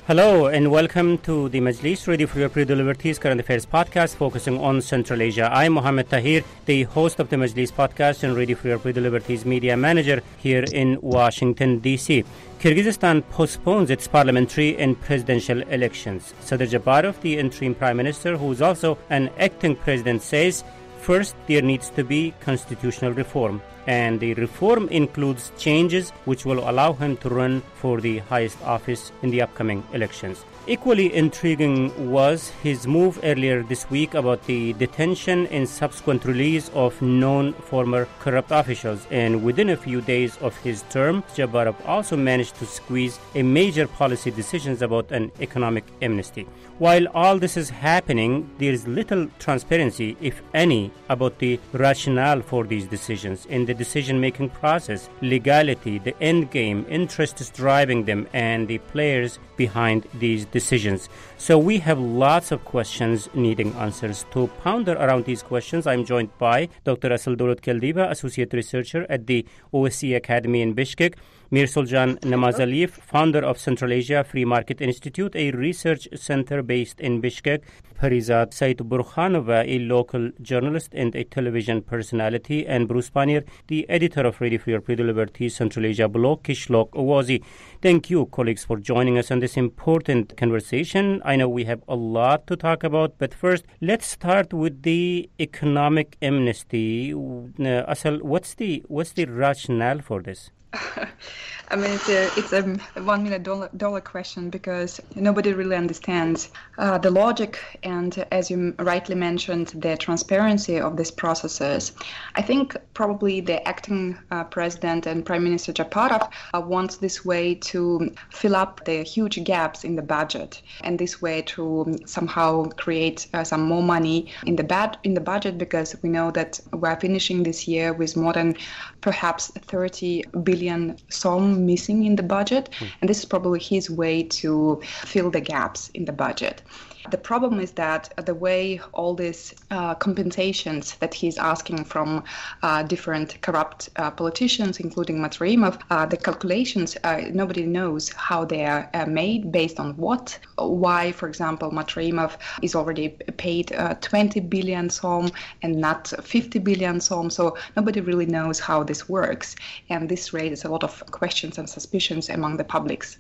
Hello and welcome to the Majlis, Radio for European Liberties Current Affairs podcast focusing on Central Asia. I'm Mohammed Tahir, the host of the Majlis podcast and Radio for European Liberties media manager here in Washington, D.C. Kyrgyzstan postpones its parliamentary and presidential elections. Sadyr Japarov, the interim prime minister, who is also an acting president, says, first, there needs to be constitutional reform. And the reform includes changes which will allow him to run for the highest office in the upcoming elections. Equally intriguing was his move earlier this week about the detention and subsequent release of known former corrupt officials. And within a few days of his term, Japarov also managed to squeeze a major policy decisions about an economic amnesty. While all this is happening, there is little transparency, if any, about the rationale for these decisions in the decision-making process, legality, the end game, interests driving them, and the players behind these decisions. So we have lots of questions needing answers. To ponder around these questions, I'm joined by Dr. Asal Keldiba, Associate Researcher at the OSCE Academy in Bishkek, Mirsuljan Namazaliyev, founder of Central Asia Free Market Institute, a research center based in Bishkek, Parizad Said-Burkhanova, a local journalist and a television personality, and Bruce Pannier, the editor of Radio for European Liberties Central Asia blog, Kishlok Owazi. Thank you, colleagues, for joining us on this important conversation. I know we have a lot to talk about, but first, let's start with the economic amnesty. Asal, what's the rationale for this? I mean, it's a $1 million question because nobody really understands the logic and, as you rightly mentioned, the transparency of these processes. I think probably the acting president and Prime Minister Japarov wants this way to fill up the huge gaps in the budget, and this way to somehow create some more money in the budget, because we know that we're finishing this year with more than perhaps 30 billion som missing in the budget, and this is probably his way to fill the gaps in the budget. The problem is that the way all these compensations that he's asking from different corrupt politicians, including Matreimov, the calculations, nobody knows how they are made, based on what, why, for example, Matreimov is already paid 20 billion som and not 50 billion som, so nobody really knows how this works, and this raises a lot of questions and suspicions among the publics.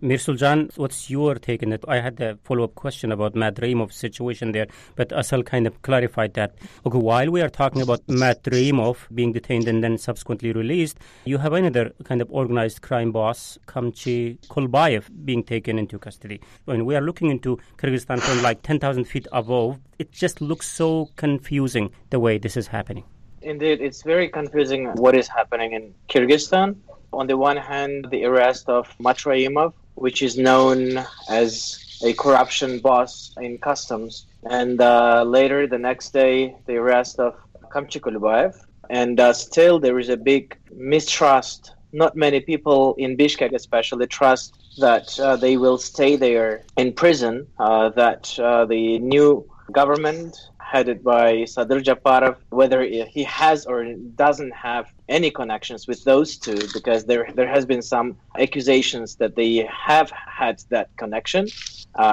Mirsuljan, what's your take on it? I had a follow-up question about Matreimov's situation there, but Asal kind of clarified that. Okay, while we are talking about Matreimov being detained and then subsequently released, you have another kind of organized crime boss, Kamchi Kolbayev, being taken into custody. When we are looking into Kyrgyzstan from like 10,000 feet above, it just looks so confusing the way this is happening. Indeed, it's very confusing what is happening in Kyrgyzstan. On the one hand, the arrest of Matreimov, which is known as a corruption boss in customs. And later, the next day, the arrest of Kamchi Kolbayev. And still, there is a big mistrust. Not many people in Bishkek especially trust that they will stay there in prison, that the new government headed by Sadyr Japarov, whether he has or doesn't have any connections with those two, because there has been some accusations that they have had that connection,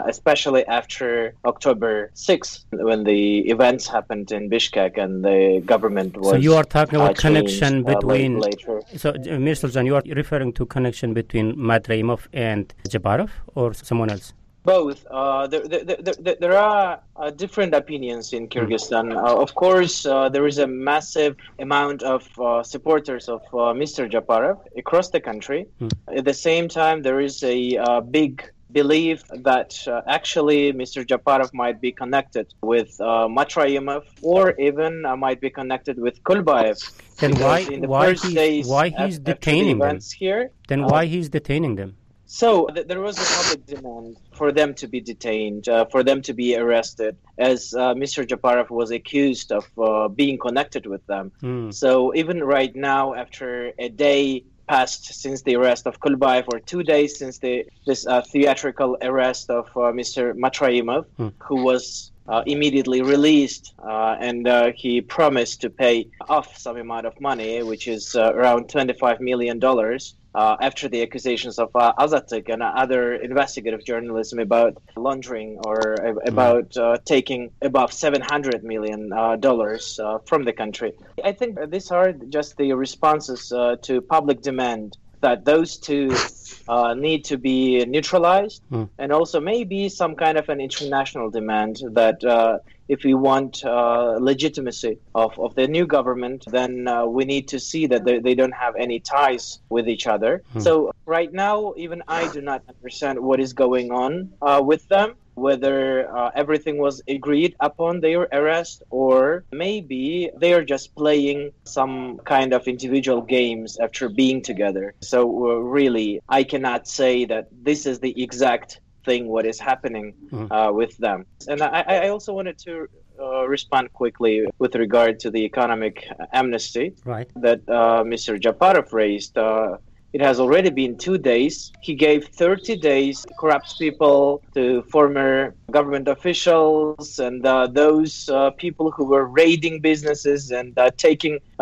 especially after October 6th, when the events happened in Bishkek and the government was. So you are talking about connection between. Later. So, Mirsuljan, you are referring to connection between Matreimov and Japarov, or someone else? Both. There are different opinions in Kyrgyzstan. Of course, there is a massive amount of supporters of Mr. Japarov across the country. At the same time, there is a big belief that actually Mr. Japarov might be connected with Matreimov, or even might be connected with Kolbayev. Then why he's detaining them? Then why he's detaining them? So there was a public demand for them to be detained, for them to be arrested, as Mr. Japarov was accused of being connected with them. So even right now, after a day passed since the arrest of Kolbayev, or 2 days since this theatrical arrest of Mr. Matreimov, who was immediately released, and he promised to pay off some amount of money, which is around $25 million. After the accusations of Azatik and other investigative journalism about laundering or about taking above $700 million from the country. I think these are just the responses to public demand that those two need to be neutralized, and also maybe some kind of an international demand that if we want legitimacy of the new government, then we need to see that they don't have any ties with each other. So right now, even I do not understand what is going on with them, whether everything was agreed upon their arrest, or maybe they are just playing some kind of individual games after being together. So really, I cannot say that this is the exact thing what is happening with them. And I also wanted to respond quickly with regard to the economic amnesty that Mr. Japarov raised. It has already been 2 days. He gave 30 days to corrupt people, to former government officials, and those people who were raiding businesses and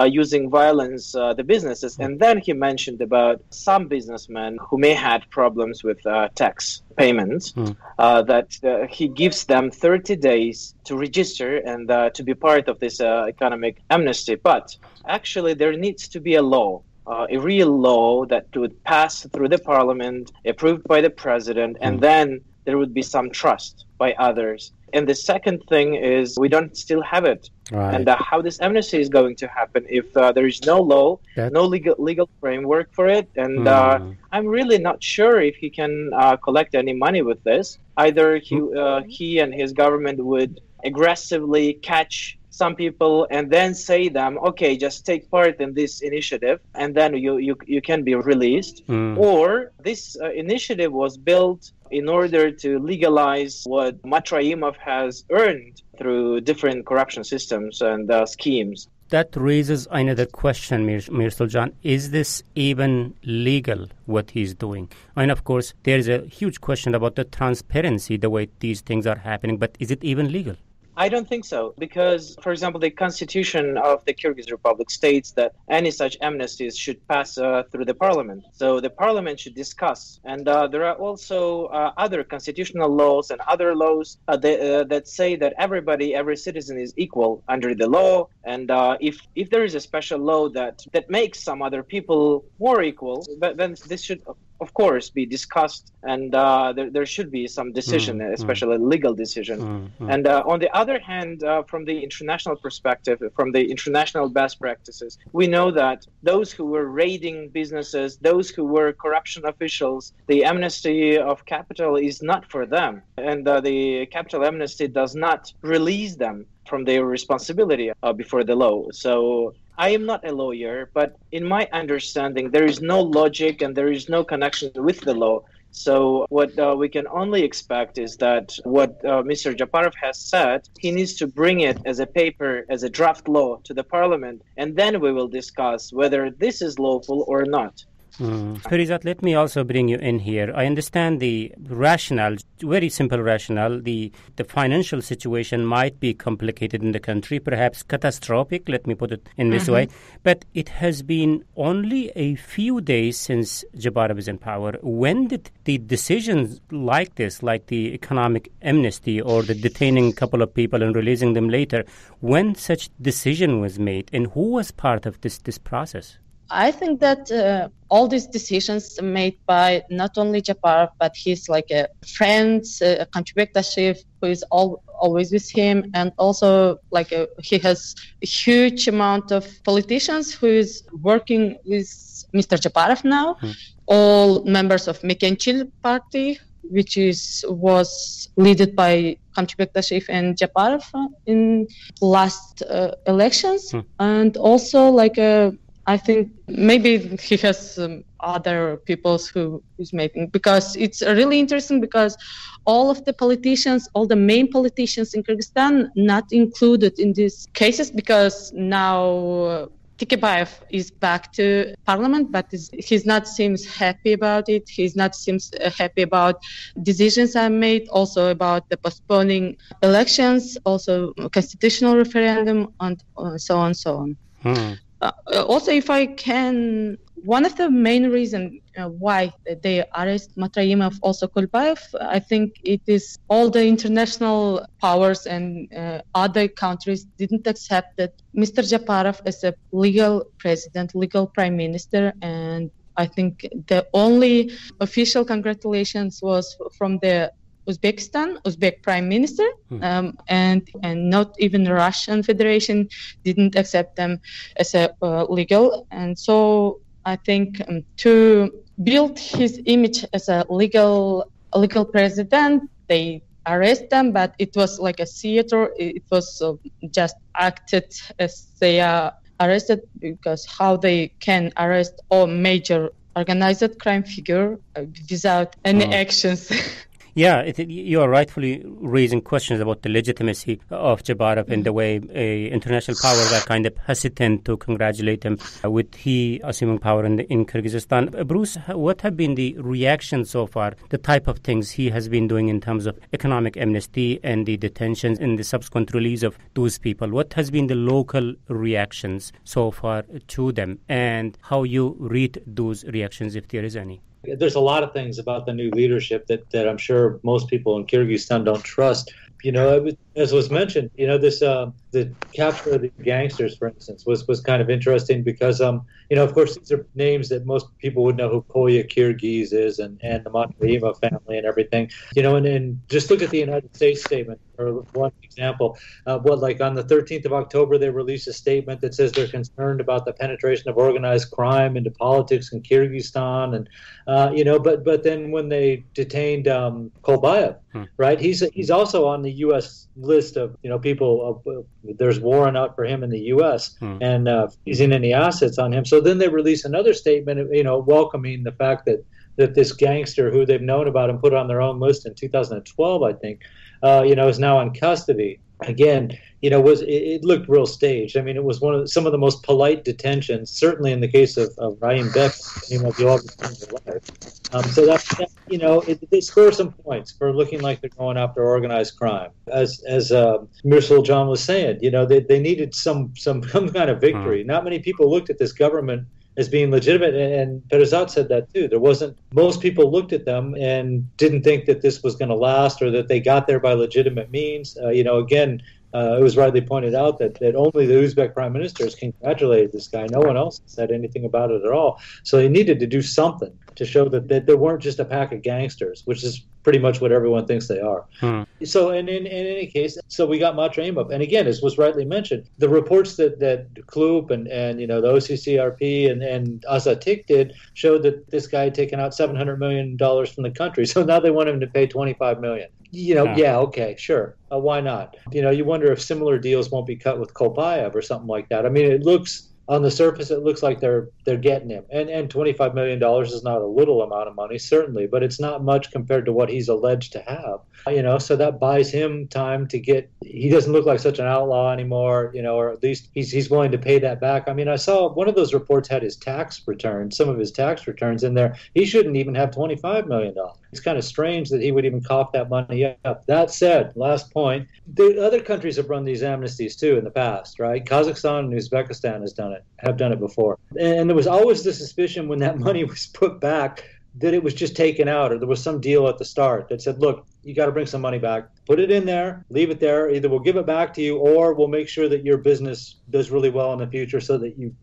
using violence the businesses. And then he mentioned about some businessmen who may have problems with tax payments, that he gives them 30 days to register and to be part of this economic amnesty. But actually, there needs to be a law. A real law that would pass through the parliament, approved by the president, and then there would be some trust by others. And the second thing is we don't still have it. And how this amnesty is going to happen if there is no law, no legal framework for it. And I'm really not sure if he can collect any money with this. Either he and his government would aggressively catch some people and then say them, okay, just take part in this initiative and then you can be released. Or this initiative was built in order to legalize what Matraimov has earned through different corruption systems and schemes. That raises another question, Mirsuljan. Is this even legal, what he's doing? And of course, there is a huge question about the transparency, the way these things are happening, but is it even legal? I don't think so, because, for example, the constitution of the Kyrgyz Republic states that any such amnesties should pass through the parliament. So the parliament should discuss. And there are also other constitutional laws and other laws that say that every citizen is equal under the law. And if there is a special law that makes some other people more equal, then this should, of course, be discussed, and there should be some decision, especially a legal decision. And on the other hand, from the international perspective, from the international best practices, we know that those who were raiding businesses, those who were corruption officials, the amnesty of capital is not for them. And the capital amnesty does not release them from their responsibility before the law. So I am not a lawyer, but in my understanding, there is no logic and there is no connection with the law. So what we can only expect is that what Mr. Japarov has said, he needs to bring it as a paper, as a draft law to the parliament, and then we will discuss whether this is lawful or not. Firizat, let me also bring you in here. I understand the rationale, very simple rationale. The financial situation might be complicated in the country, perhaps catastrophic, let me put it in this way. But it has been only a few days since Japarov is in power. When did the decisions like this, like the economic amnesty or the detaining a couple of people and releasing them later, when such decision was made and who was part of this process? I think that all these decisions made by not only Japarov, but his friends, country chief, who is always with him, and also he has a huge amount of politicians who is working with Mr. Japarov now, all members of Mekenchil party, which was led by country chief and Japarov in last elections, and also I think maybe he has other people who is making, because it's really interesting because all of the politicians, all the main politicians in Kyrgyzstan not included in these cases, because now Tikhabayev is back to parliament, but he's not seems happy about it. He's not seems happy about decisions I made, also about the postponing elections, also constitutional referendum, and so on, so on. Also, if I can, one of the main reasons why they arrest Matraimov, also Kulbayev, I think it is all the international powers and other countries didn't accept that Mr. Japarov as a legal president, legal prime minister, and I think the only official congratulations was from the Uzbek prime minister, and not even the Russian Federation didn't accept them as a legal. And so I think to build his image as a legal president, they arrest them, but it was like a theater. It was just acted as they are arrested, because how they can arrest a major organized crime figure without any actions. Yeah, you are rightfully raising questions about the legitimacy of Japarov and the way international powers are kind of hesitant to congratulate him with he assuming power in Kyrgyzstan. Bruce, what have been the reactions so far, the type of things he has been doing in terms of economic amnesty and the detentions and the subsequent release of those people? What has been the local reactions so far to them, and how you read those reactions, if there is any? There's a lot of things about the new leadership that I'm sure most people in Kyrgyzstan don't trust. As was mentioned, this the capture of the gangsters, for instance, was kind of interesting because, of course, these are names that most people would know who Koya Kyrgyz is and the Matraimov family and everything. And just look at the United States statement, or one example. On the 13th of October, they released a statement that says they're concerned about the penetration of organized crime into politics in Kyrgyzstan, and but then when they detained Kolbayev, right? He's also on the U.S. list of people. There's warrant out for him in the U.S. and seizing any assets on him. So then they release another statement, welcoming the fact that this gangster who they've known about and put on their own list in 2012, I think, is now in custody. Again, it looked real staged. I mean, it was some of the most polite detentions, certainly in the case of Raim Bek, so they score some points for looking like they're going after organized crime. As Mirsal John was saying, they needed some kind of victory. Not many people looked at this government as being legitimate, and Perzat said that too. Most people looked at them and didn't think that this was going to last, or that they got there by legitimate means. It was rightly pointed out that only the Uzbek prime ministers congratulated this guy. No one else said anything about it at all. So they needed to do something to show that they weren't just a pack of gangsters, which is pretty much what everyone thinks they are. So in any case, so we got Matraimov. And again, as was rightly mentioned, the reports that Klub and the OCCRP and Azatik did showed that this guy had taken out $700 million from the country. So now they want him to pay $25 million. Yeah, okay, sure. Why not? You wonder if similar deals won't be cut with Kolbayev or something like that. I mean, on the surface, it looks like they're getting him. And $25 million is not a little amount of money, certainly, but it's not much compared to what he's alleged to have. So that buys him time to he doesn't look like such an outlaw anymore, or at least he's willing to pay that back. I mean, I saw one of those reports had some of his tax returns in there. He shouldn't even have $25 million. It's kind of strange that he would even cough that money up. That said, last point, the other countries have run these amnesties too in the past, right? Kazakhstan and Uzbekistan have done it before. And there was always the suspicion when that money was put back that it was just taken out, or there was some deal at the start that said, look, you got to bring some money back. Put it in there, leave it there. Either we'll give it back to you, or we'll make sure that your business does really well in the future so that you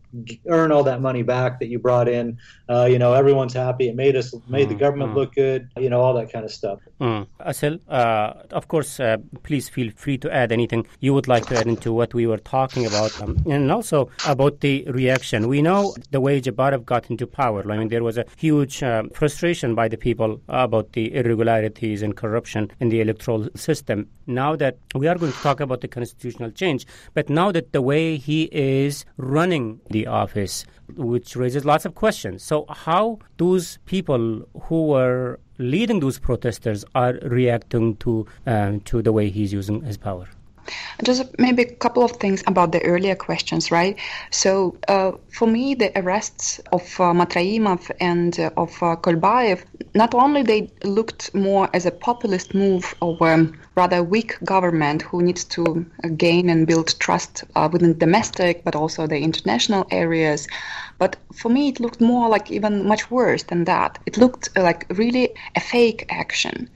earn all that money back that you brought in. Everyone's happy. It made the government look good, all that kind of stuff. Asil, of course, please feel free to add anything you would like to add into what we were talking about, and also about the reaction. We know the way Japarov got into power. I mean, there was a huge frustration by the people about the irregularities and corruption in the electoral system. Now that we are going to talk about the constitutional change, but now that the way he is running the office, which raises lots of questions. So how those people who were leading those protesters are reacting to the way he's using his power? Just maybe a couple of things about the earlier questions, right? So for me, the arrests of Matraimov and of Kolbaev, not only they looked more as a populist move of a rather weak government who needs to gain and build trust within domestic, but also the international areas. But for me, it looked more like even much worse than that. It looked like really a fake action.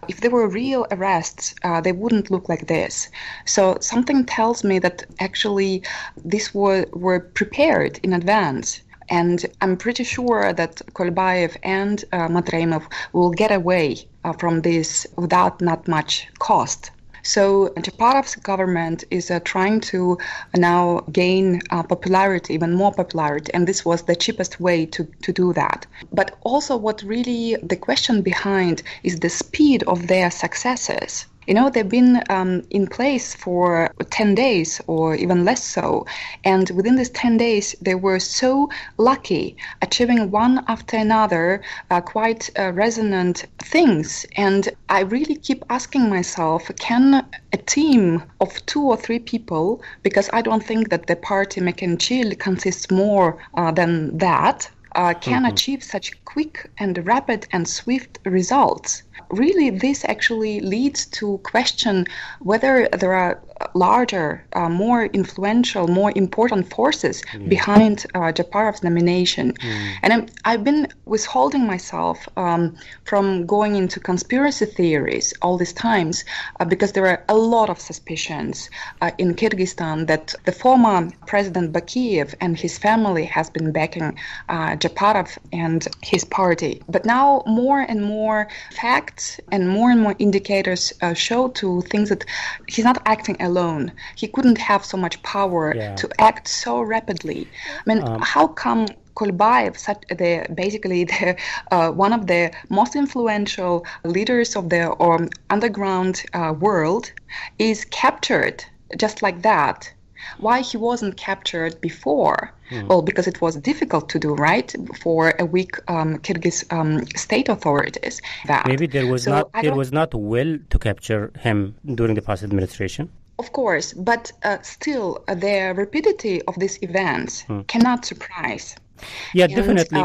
If there were real arrests, they wouldn't look like this. So something tells me that actually these were prepared in advance. And I'm pretty sure that Kolbaev and Matraimov will get away from this without not much cost. So Japarov's government is trying to now gain popularity, even more popularity, and this was the cheapest way to do that. But also what really the question behind is the speed of their successes. You know, they've been in place for 10 days or even less so. And within these 10 days, they were so lucky, achieving one after another quite resonant things. And I really keep asking myself, can a team of 2 or 3 people, because I don't think that the party Mekenchil consists more than that, can achieve such quick and rapid and swift results. Really, this actually leads to question whether there are larger, more influential, more important forces behind Japarov's nomination. And I've been withholding myself from going into conspiracy theories all these times because there are a lot of suspicions in Kyrgyzstan that the former President Bakiev and his family has been backing Japarov and his party. But now more and more facts and more indicators show to things that he's not acting alone. He couldn't have so much power to act so rapidly. I mean, how come Kolbaev, one of the most influential leaders of the underground world, is captured just like that? Why he wasn't captured before? Well, because it was difficult to do, right, for a weak Kyrgyz state authorities. Maybe there was not will to capture him during the past administration. Of course, but still, the rapidity of these events cannot surprise. Yeah, definitely.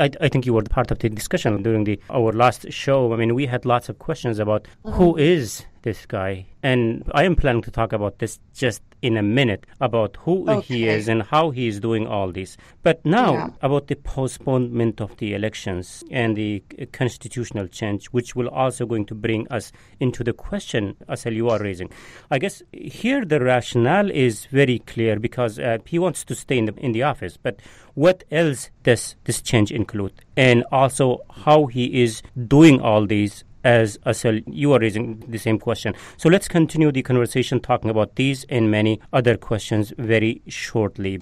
I think you were part of the discussion during our last show. I mean, we had lots of questions about who is this guy, and I am planning to talk about this just in a minute, about who he is and how he is doing all this. But now about the postponement of the elections and the constitutional change, which will also going to bring us into the question, Asel, you are raising. I guess here the rationale is very clear because he wants to stay in the office. But what else does this change include? And also how he is doing all these. As Asel, you are raising the same question. So let's continue the conversation talking about these and many other questions very shortly.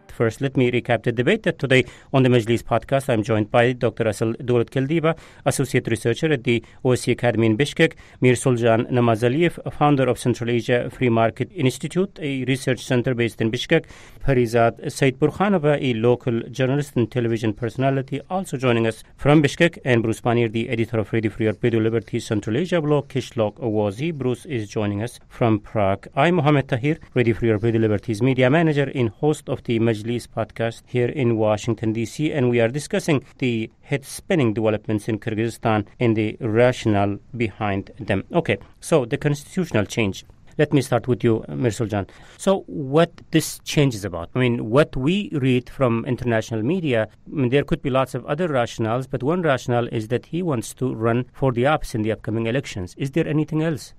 First, let me recap the debate that today on the Majlis podcast, I'm joined by Dr. Asel Dowlatkeldiba, Associate Researcher at the OSCE Academy in Bishkek, Mir Suljan Namazaliyev, founder of Central Asia Free Market Institute, a research center based in Bishkek, Parizad Saidburkhanova, a local journalist and television personality, also joining us from Bishkek, and Bruce Pannier, the editor of Radio Free Radio Liberties Central Asia blog, Kishlok Awazi. Bruce is joining us from Prague. I'm Mohammed Tahir, Radio Free Radio Liberties media manager and host of the Majlis podcast here in Washington, D.C., and we are discussing the head-spinning developments in Kyrgyzstan and the rationale behind them. Okay, so the constitutional change. Let me start with you, Mir Suljan. So what this change is about? I mean, what we read from international media, there could be lots of other rationales, but one rationale is that he wants to run for the office in the upcoming elections. Is there anything else?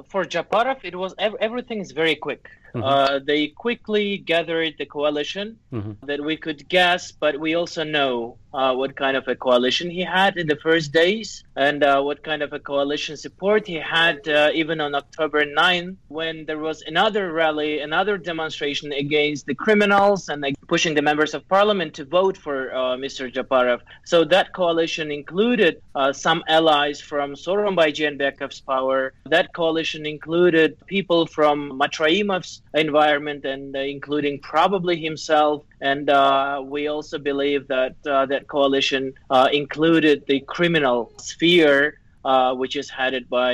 For Japarov, it was everything is very quick. They quickly gathered the coalition that we could guess, but we also know what kind of a coalition he had in the first days and what kind of a coalition support he had even on October 9 when there was another rally, another demonstration against the criminals and pushing the members of parliament to vote for Mr. Japarov. So that coalition included some allies from Soronbay Jeenbekov's power. That coalition included people from Matraimov's this environment, and including probably himself. And we also believe that that coalition included the criminal sphere, which is headed by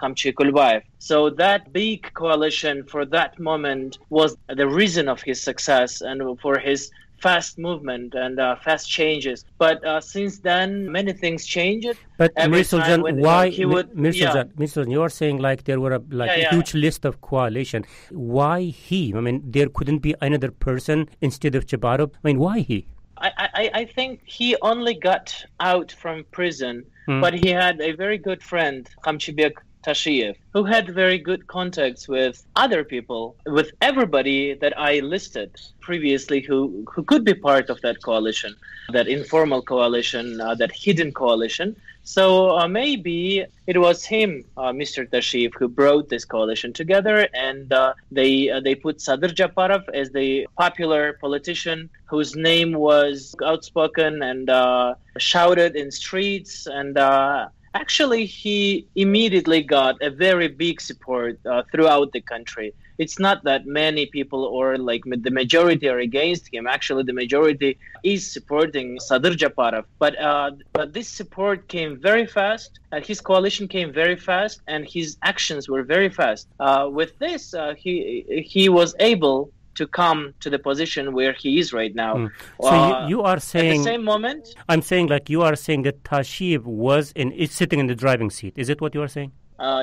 Kamchi Kulbayev. So that big coalition for that moment was the reason of his success and for his fast movement and fast changes. But since then, many things changed. But Mirsuljan, why? Mirsuljan, you are saying like there were a huge list of coalition. Why he? I mean, there couldn't be another person instead of Japarov. I mean, why he? I think he only got out from prison, but he had a very good friend, Kamchibek Tashiyev, who had very good contacts with other people, with everybody that I listed previously who could be part of that coalition, that informal coalition, that hidden coalition. So maybe it was him, Mr. Tashiyev, who brought this coalition together, and they put Sadyr Japarov as the popular politician whose name was outspoken and shouted in streets, and actually, he immediately got a very big support throughout the country. It's not that many people or like the majority are against him. Actually, the majority is supporting Sadyr Japarov. But this support came very fast. His coalition came very fast, and his actions were very fast. With this, he was able to come to the position where he is right now. So you are saying... At the same moment... I'm saying like you are saying that Tashiyev is sitting in the driving seat. Is it what you are saying?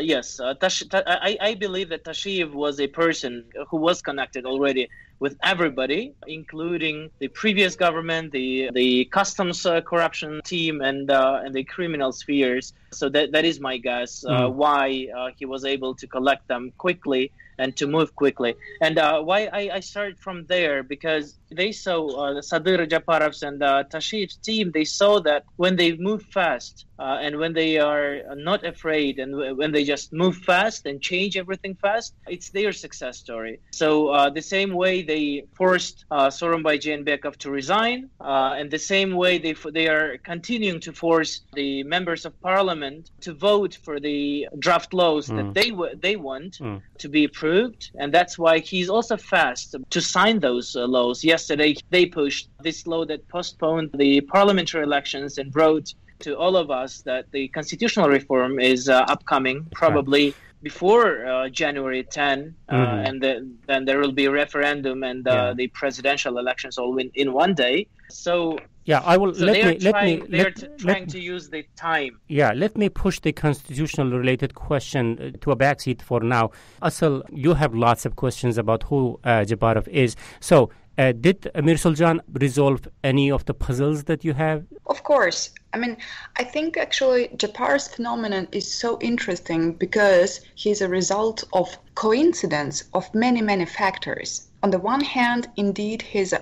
Yes. I believe that Tashiyev was a person who was connected already with everybody, including the previous government, the customs corruption team, and the criminal spheres. So that is my guess why he was able to collect them quickly and to move quickly. And why I started from there, because they saw Sadyr Japarov's and Tashiyev's team, they saw that when they move fast and when they are not afraid and when they just move fast and change everything fast, it's their success story. So the same way they forced Sooronbay Jeenbekov to resign, and the same way they are continuing to force the members of parliament to vote for the draft laws that they want to be approved, and that's why he's also fast to sign those laws. Yesterday, they pushed this law that postponed the parliamentary elections and wrote to all of us that the constitutional reform is upcoming, probably before January 10, and then there will be a referendum and the presidential elections all in one day. So I will. So they're trying to use the time. Let me push the constitutional related question to a backseat for now. Asal, you have lots of questions about who Japarov is. So, did Mirsuljan resolve any of the puzzles that you have? Of course. I mean, I think actually Japarov's phenomenon is so interesting because he's a result of coincidence of many, many factors. On the one hand, indeed, his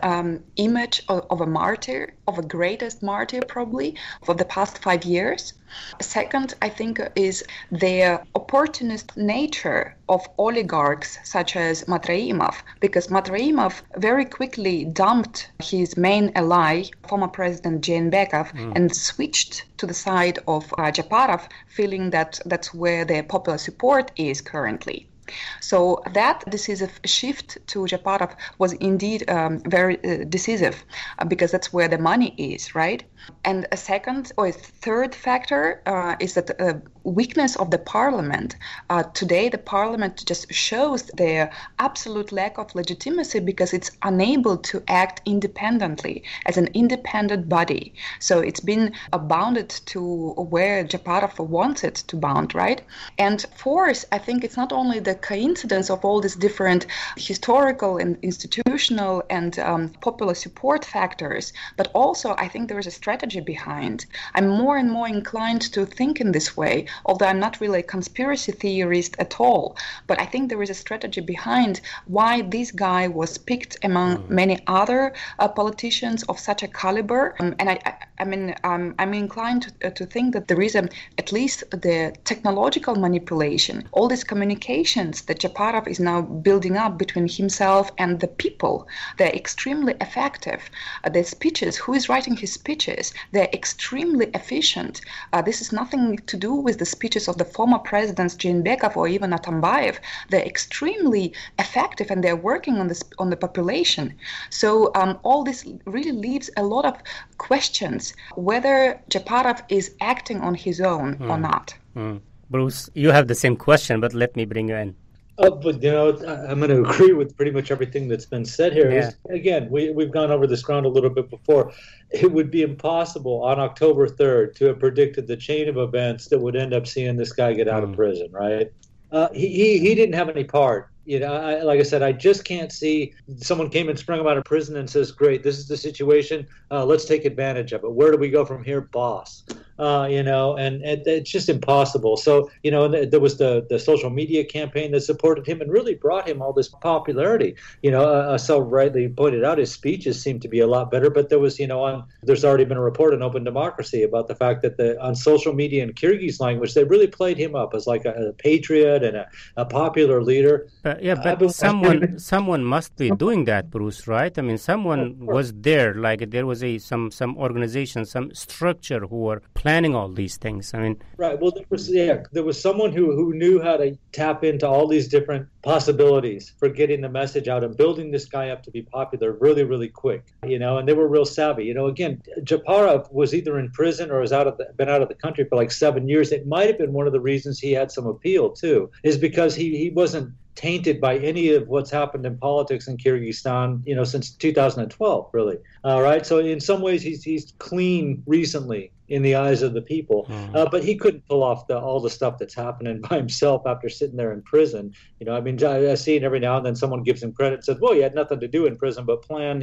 image of a martyr, of a greatest martyr probably, for the past 5 years. Second, I think, is the opportunist nature of oligarchs such as Matraimov, because Matraimov very quickly dumped his main ally, former President Jeenbekov, and switched to the side of Japarov, feeling that that's where the popular support is currently. So that decisive shift to Japarov was indeed very decisive because that's where the money is, right? And a second or a third factor is that the weakness of the parliament. Today, the parliament just shows their absolute lack of legitimacy because it's unable to act independently as an independent body. So it's been bounded to where Japarov wants it to bound, right? And fourth, I think it's not only the coincidence of all these different historical and institutional and popular support factors, but also I think there is a strategy behind. I'm more and more inclined to think in this way, although I'm not really a conspiracy theorist at all, but I think there is a strategy behind why this guy was picked among many other politicians of such a caliber. I'm inclined to think that there is at least the technological manipulation, all these communications that Japarov is now building up between himself and the people people. They're extremely effective. The speeches, who is writing his speeches, they're extremely efficient. This is nothing to do with the speeches of the former presidents Jeenbekov or even Atambayev. They're extremely effective and they're working on the population. So all this really leaves a lot of questions whether Japarov is acting on his own or not. Bruce, you have the same question, but let me bring you in. But, I'm going to agree with pretty much everything that's been said here. Yeah. Again, we've gone over this ground a little bit before. It would be impossible on October 3rd to have predicted the chain of events that would end up seeing this guy get out of prison, right? He didn't have any part. Like I said, I just can't see someone came and sprung him out of prison and says, great, this is the situation. Let's take advantage of it. Where do we go from here, boss? And it's just impossible. So, there was the social media campaign that supported him and really brought him all this popularity. So rightly pointed out, his speeches seemed to be a lot better. But there was, there's already been a report on Open Democracy about the fact that on social media in Kyrgyz language, they really played him up as like a patriot and a popular leader. But someone must be doing that, Bruce, right? I mean, someone was there, like there was some organization, some structure who were planning all these things. I mean, right. Well, there was someone who knew how to tap into all these different possibilities for getting the message out and building this guy up to be popular really, really quick. And they were real savvy. Again, Japarov was either in prison or has been out of the country for like 7 years. It might have been one of the reasons he had some appeal too, is because he wasn't tainted by any of what's happened in politics in Kyrgyzstan, since 2012, really. All right. So in some ways, he's clean recently in the eyes of the people, but he couldn't pull off all the stuff that's happening by himself after sitting there in prison. I see it every now and then someone gives him credit and says, well, he had nothing to do in prison but plan,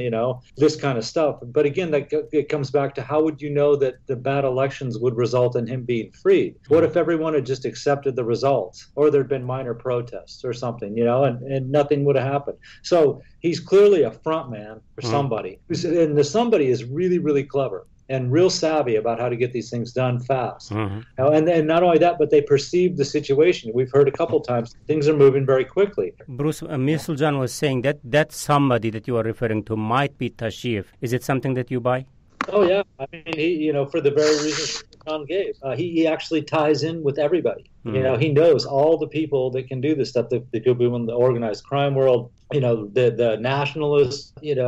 this kind of stuff. But again, it comes back to how would you know that the bad elections would result in him being freed? What if everyone had just accepted the results or there'd been minor protests or something, and nothing would have happened? So he's clearly a front man for somebody. And the somebody is really, really clever and real savvy about how to get these things done fast. And not only that, but they perceive the situation. We've heard a couple times, things are moving very quickly. Bruce, Mirsuljan was saying that somebody that you are referring to might be Tahir. Is it something that you buy? Oh, yeah. I mean, he, for the very reasons John gave, he actually ties in with everybody. He knows all the people that can do this stuff, the people in the organized crime world, the nationalists, and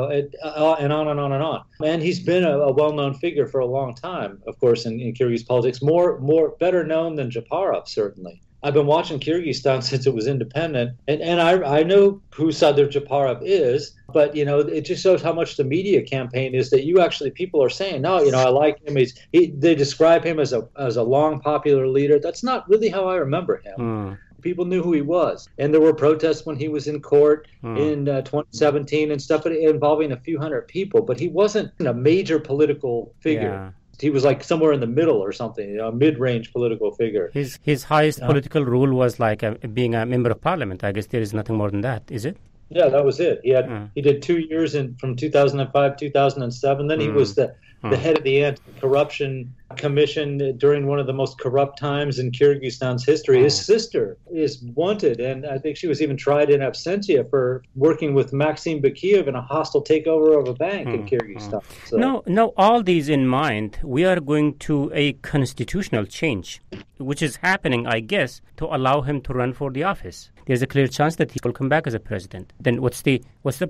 on and on and on. And he's been a well-known figure for a long time, of course, in Kyrgyz politics, more better known than Japarov, certainly. I've been watching Kyrgyzstan since it was independent, and I know who Sadyr Japarov is, but, it just shows how much the media campaign is that people are saying, no, I like him. They describe him as a long popular leader. That's not really how I remember him. People knew who he was. And there were protests when he was in court in 2017 and stuff involving a few hundred people, but he wasn't a major political figure. Yeah. He was like somewhere in the middle or something, a mid-range political figure. His highest political role was like being a member of parliament. I guess there is nothing more than that, is it? Yeah, that was it. He did 2 years from 2005, 2007. Then he was the head of the Anti-Corruption Commission during one of the most corrupt times in Kyrgyzstan's history. His sister is wanted, and I think she was even tried in absentia for working with Maxim Bakiev in a hostile takeover of a bank in Kyrgyzstan. So. No, all these in mind, we are going to a constitutional change, which is happening, I guess, to allow him to run for the office. There's a clear chance that he will come back as a president. Then what's the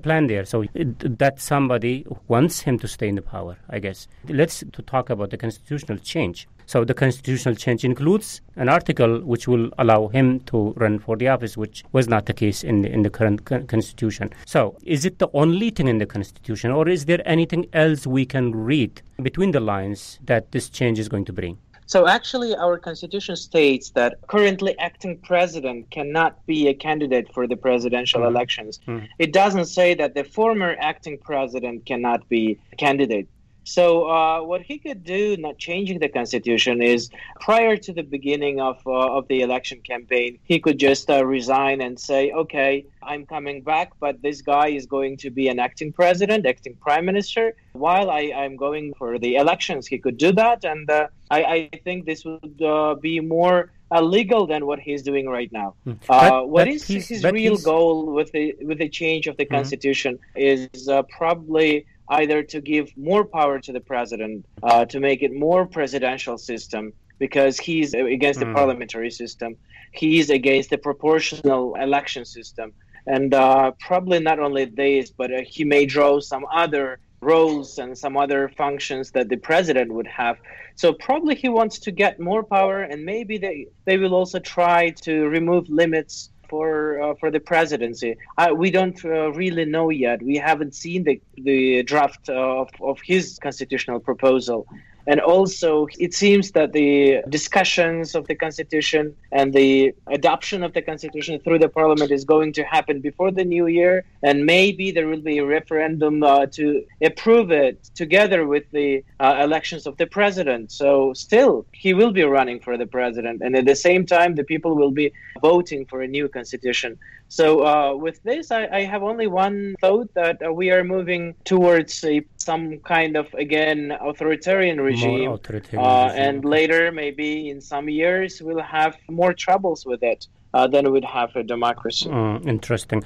plan there? So that somebody wants him to stay in the power, I guess. Let's talk about the constitutional change. So the constitutional change includes an article which will allow him to run for the office, which was not the case in the current constitution. So is it the only thing in the constitution, or is there anything else we can read between the lines that this change is going to bring? So actually, our constitution states that currently acting president cannot be a candidate for the presidential elections. It doesn't say that the former acting president cannot be a candidate. So what he could do, not changing the constitution, is prior to the beginning of the election campaign, he could just resign and say, okay, I'm coming back, but this guy is going to be an acting president, acting prime minister, while I'm going for the elections. He could do that, and I think this would be more legal than what he's doing right now. What is his real goal with the change of the constitution is probably either to give more power to the president, to make it more presidential system, because he's against the parliamentary system. He's against the proportional election system. And probably not only this, but he may draw some other roles and some other functions that the president would have. So probably he wants to get more power, and maybe they will also try to remove limits for the presidency. We don't really know yet. We haven't seen the draft of his constitutional proposal. And also, it seems that the discussions of the Constitution and the adoption of the Constitution through the Parliament is going to happen before the new year. And maybe there will be a referendum to approve it together with the elections of the president. So still, he will be running for the president. And at the same time, the people will be voting for a new Constitution. So with this, I have only one thought, that we are moving towards some kind of, again, authoritarian regime. And later, maybe in some years, we'll have more troubles with it than we'd have a democracy. Interesting.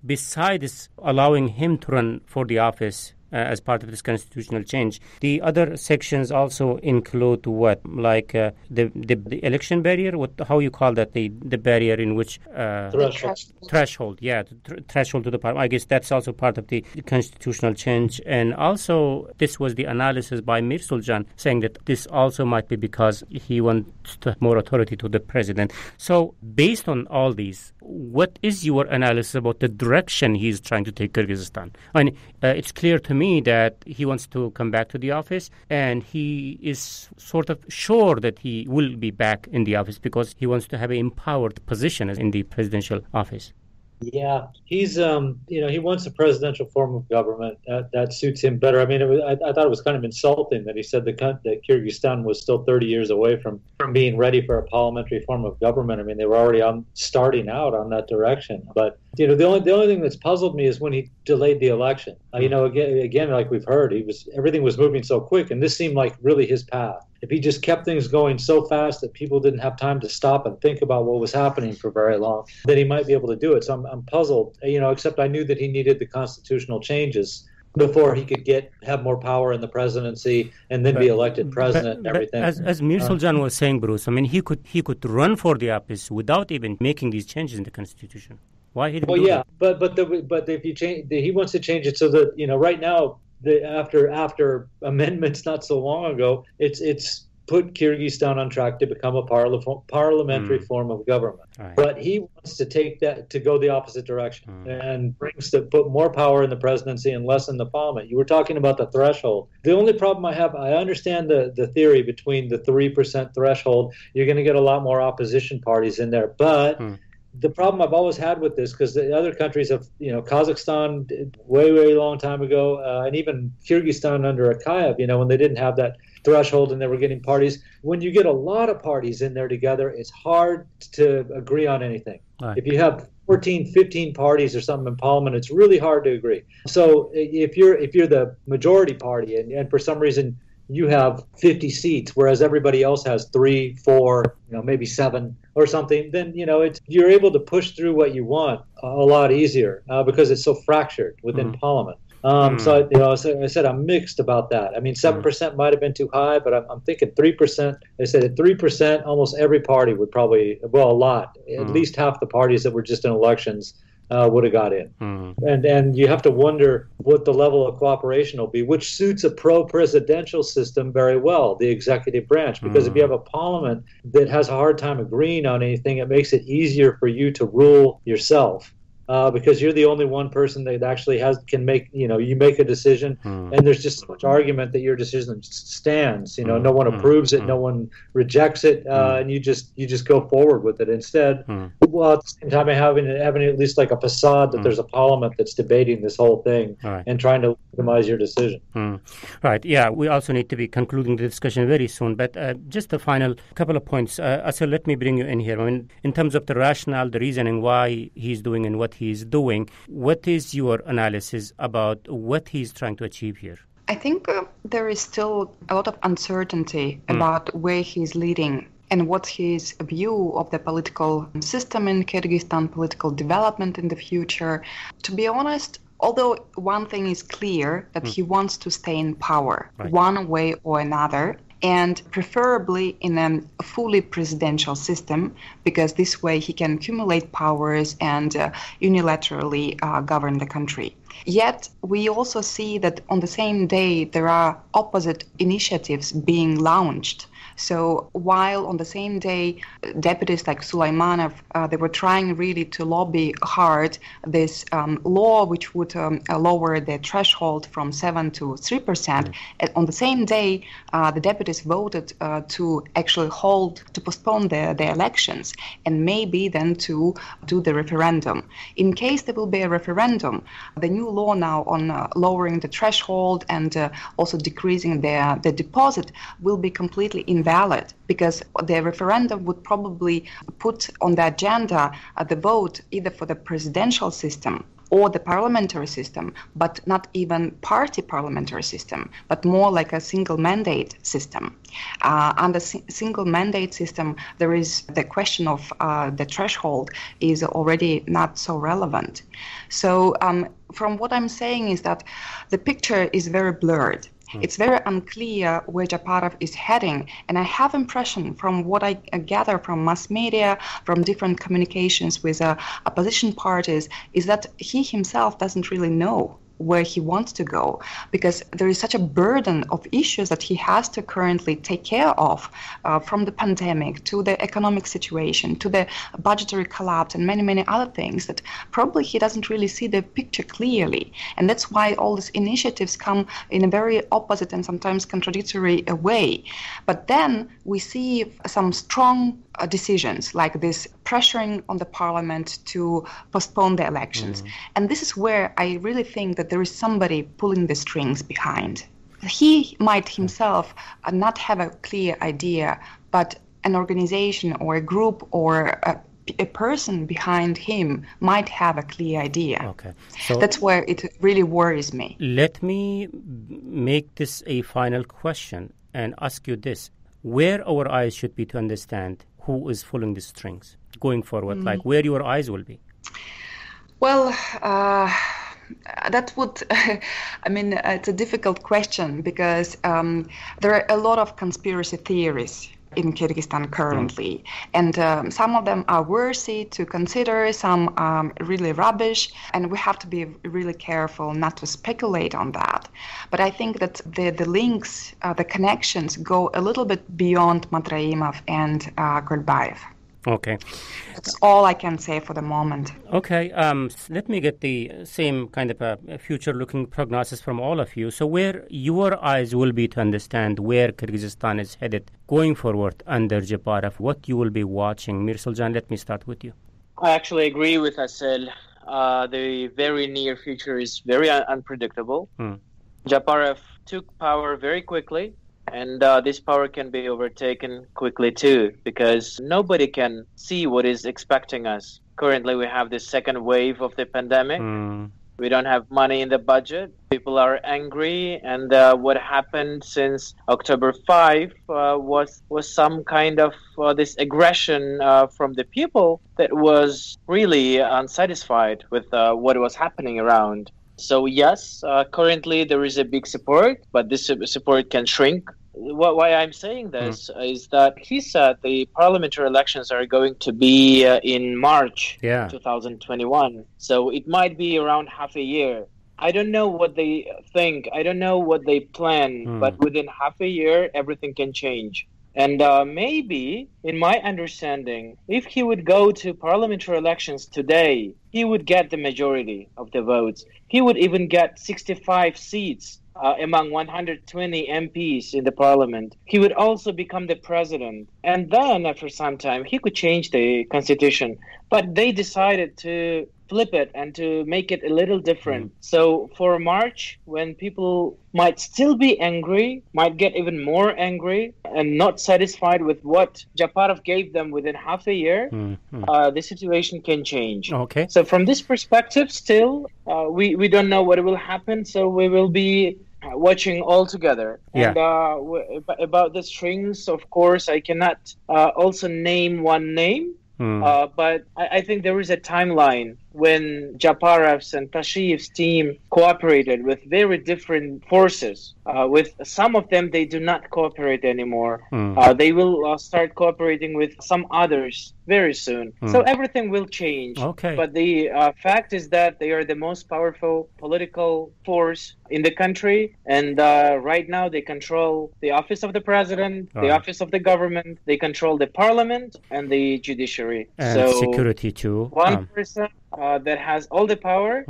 Besides allowing him to run for the office as part of this constitutional change, the other sections also include what, like the election barrier? How you call that? The barrier in which threshold? Yeah, threshold to the parliament. I guess that's also part of the constitutional change. And also, this was the analysis by Mir Sultan, saying that this also might be because he wants to have more authority to the president. So, based on all these, what is your analysis about the direction he's trying to take Kyrgyzstan? I mean, it's clear to me that he wants to come back to the office, and he is sort of sure that he will be back in the office because he wants to have an empowered position in the presidential office. Yeah, he's he wants a presidential form of government that suits him better. I mean, I thought it was kind of insulting that he said that Kyrgyzstan was still 30 years away from being ready for a parliamentary form of government. I mean, they were already starting out on that direction. But the only thing that's puzzled me is when he delayed the election. Again, like we've heard, everything was moving so quick, and this seemed like really his path. If he just kept things going so fast that people didn't have time to stop and think about what was happening for very long, then he might be able to do it. So I'm puzzled, except I knew that he needed the constitutional changes before he could have more power in the presidency and then be elected president and everything. As Mir Sultan was saying, Bruce, I mean, he could run for the office without even making these changes in the constitution. Why he didn't do that? But if you change, he wants to change it so that right now, after amendments not so long ago, it's put Kyrgyzstan on track to become a parliamentary form of government. Right. But he wants to take that to go the opposite direction and put more power in the presidency and less in the parliament. You were talking about the threshold. The only problem I have, I understand the theory between the 3% threshold. You're going to get a lot more opposition parties in there, but the problem I've always had with this, because the other countries have, Kazakhstan way, way long time ago, and even Kyrgyzstan under Akayev, when they didn't have that threshold and they were getting parties. When you get a lot of parties in there together, it's hard to agree on anything. Right. If you have 14, 15 parties or something in parliament, it's really hard to agree. So if you're the majority party and for some reason you have 50 seats, whereas everybody else has 3, 4, maybe 7 or something, then, you're able to push through what you want a lot easier because it's so fractured within Parliament. So, I said I'm mixed about that. I mean, 7% might have been too high, but I'm thinking 3%. I said at 3%, almost every party would probably, a lot, at least half the parties that were just in elections would have got in. And you have to wonder what the level of cooperation will be, which suits a pro-presidential system very well, the executive branch, because if you have a parliament that has a hard time agreeing on anything, it makes it easier for you to rule yourself. Because you're the only one person that actually can make, you make a decision, and there's just so much argument that your decision stands. No one approves it, no one rejects it, and you just go forward with it. Instead, well, at the same time, having at least like a facade that there's a parliament that's debating this whole thing and trying to legitimize your decision. Right. Yeah. We also need to be concluding the discussion very soon. But just a final couple of points. Asir, let me bring you in here. I mean, in terms of the rationale, the reasoning why he's doing and what he's doing, what is your analysis about what he's trying to achieve here? I think there is still a lot of uncertainty about where he's leading. and what's his view of the political system in Kyrgyzstan, political development in the future. To be honest, although one thing is clear, that he wants to stay in power one way or another, and preferably in a fully presidential system, because this way he can accumulate powers and unilaterally govern the country. Yet we also see that on the same day there are opposite initiatives being launched. So while on the same day deputies like Sulaimanov, they were trying really to lobby hard this law which would lower the threshold from 7 to 3%, on the same day the deputies voted to actually postpone the elections and maybe then to do the referendum. In case there will be a referendum, the new law now on lowering the threshold and also decreasing the deposit will be completely invalid, because the referendum would probably put on the agenda the vote either for the presidential system or the parliamentary system, but not even party parliamentary system, but more like a single mandate system. Under single mandate system, there is the question of the threshold is already not so relevant. So from what I'm saying is that the picture is very blurred. It's very unclear where Japarov is heading, and I have impression from what I gather from mass media, from different communications with opposition parties, is that he himself doesn't really know where he wants to go, because there is such a burden of issues that he has to currently take care of, from the pandemic to the economic situation to the budgetary collapse and many, many other things, that probably he doesn't really see the picture clearly. And that's why all these initiatives come in a very opposite and sometimes contradictory way. But then we see some strong decisions like this pressuring on the parliament to postpone the elections. And this is where I really think that there is somebody pulling the strings behind. He might himself not have a clear idea, but an organization or a group or a person behind him might have a clear idea. Okay. So that's where it really worries me. Let me make this a final question and ask you this. Where our eyes should be to understand who is pulling the strings going forward, like where your eyes will be? Well, that would, I mean, it's a difficult question, because there are a lot of conspiracy theories in Kyrgyzstan currently, and some of them are worthy to consider, some really rubbish, and we have to be really careful not to speculate on that. But I think that the links, the connections go a little bit beyond Matraimov and Golbayev. Okay. That's all I can say for the moment. Okay. Let me get the same kind of a future-looking prognosis from all of you. So where your eyes will be to understand where Kyrgyzstan is headed going forward under Japarov, what you will be watching. Mirsuljan, let me start with you. I actually agree with Asel. The very near future is very unpredictable. Japarov took power very quickly. And this power can be overtaken quickly too, because nobody can see what is expecting us. Currently, we have this second wave of the pandemic. We don't have money in the budget. People are angry. And what happened since October 5 was some kind of this aggression from the people that was really unsatisfied with what was happening around. So yes, currently there is a big support, but this support can shrink. Why I'm saying this is that he said the parliamentary elections are going to be in March 2021. So it might be around half a year. I don't know what they think. I don't know what they plan. But within half a year, everything can change. And maybe, in my understanding, if he would go to parliamentary elections today, he would get the majority of the votes. He would even get 65 seats among 120 MPs in the parliament. He would also become the president. And then, after some time, he could change the constitution. But they decided to flip it and to make it a little different. So for March, when people might still be angry, might get even more angry and not satisfied with what Japarov gave them within half a year, the situation can change. Okay. So from this perspective, still, we don't know what will happen. So we will be watching all together. Yeah. And about the strings, of course, I cannot also name one name. But I think there is a timeline when Japarov's and Tashiyev's team cooperated with very different forces. With some of them, they do not cooperate anymore. They will start cooperating with some others very soon. So everything will change. Okay. But the fact is that they are the most powerful political force in the country. And right now, they control the office of the president, the office of the government. They control the parliament and the judiciary. And so security too. One person that has all the power,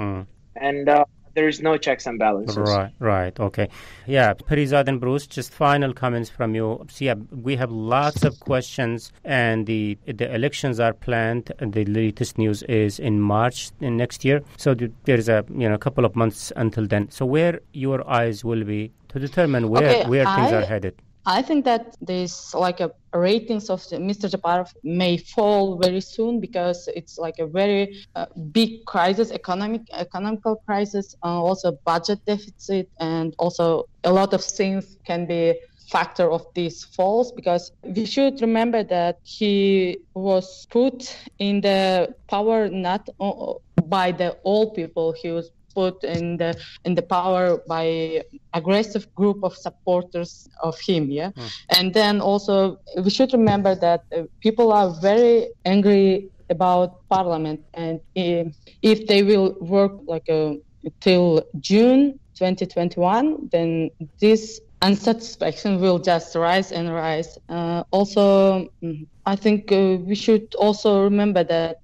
and there is no checks and balances. Right, okay. Yeah, Parizad and Bruce, just final comments from you. So, yeah, we have lots of questions, and the elections are planned, and the latest news is in March next year. So there's a couple of months until then. So where your eyes will be to determine where things are headed? I think that this ratings of Mr. Japarov may fall very soon because it's like a very big crisis, economical crisis, also budget deficit, and also a lot of things can be factor of these falls, because we should remember that he was put in the power not by the old people. He was put in the power by aggressive group of supporters of him, and then also we should remember that people are very angry about parliament, and if they will work till June 2021, then this unsatisfaction will just rise and rise. Also, I think we should also remember that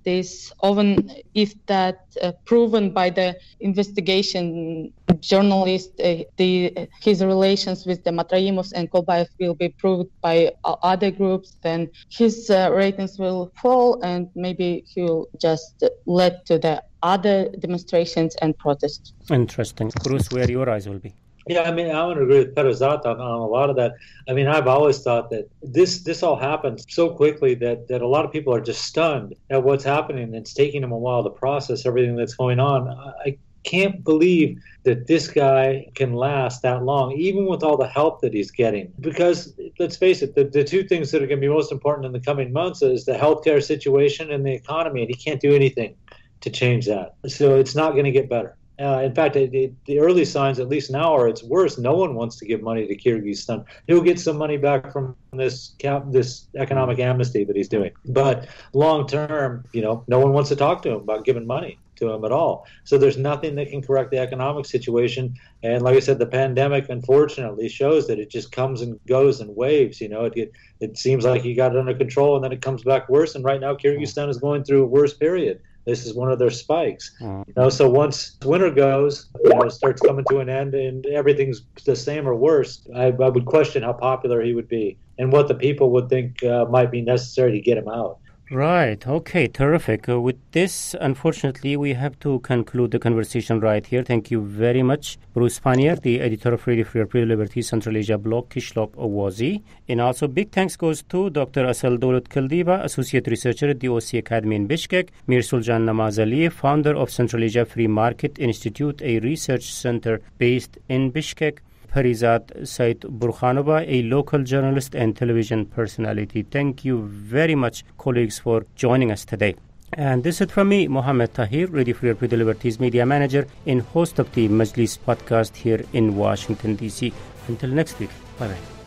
this often, if that proven by the investigation journalist, his relations with the Matraimovs and Kolbayev will be proved by other groups, then his ratings will fall, and maybe he will just lead to the other demonstrations and protests. Interesting. Bruce, where your eyes will be? Yeah, I mean, I want to agree with Perazat on a lot of that. I mean, I've always thought that this all happened so quickly that a lot of people are just stunned at what's happening. It's taking them a while to process everything that's going on. I can't believe that this guy can last that long, even with all the help that he's getting. Because, let's face it, the two things that are going to be most important in the coming months is the healthcare situation and the economy, and he can't do anything to change that. So it's not going to get better. In fact, the early signs, at least now, are it's worse. No one wants to give money to Kyrgyzstan. He'll get some money back from this economic amnesty that he's doing. But long term, no one wants to talk to him about giving money to him at all. So there's nothing that can correct the economic situation. And like I said, the pandemic, unfortunately, shows that it just comes and goes in waves. It seems like he got it under control, and then it comes back worse. And right now, Kyrgyzstan is going through a worse period. This is one of their spikes. So once winter goes, starts coming to an end and everything's the same or worse, I would question how popular he would be and what the people would think might be necessary to get him out. Right. Okay. Terrific. With this, unfortunately, we have to conclude the conversation right here. Thank you very much, Bruce Pannier, the editor of Radio Free Europe Liberty Central Asia blog, Kishlop Awazi. And also, big thanks goes to Dr. Asal Dolat Kaldiba, Associate Researcher at the OC Academy in Bishkek, Mir Suljan Namazali, founder of Central Asia Free Market Institute, a research center based in Bishkek, Parizad Said Burkhanova, a local journalist and television personality. Thank you very much, colleagues, for joining us today. And this is from me, Mohammed Tahir, Radio Free Europe Liberties Media Manager and host of the Majlis podcast here in Washington, D.C. Until next week, bye-bye.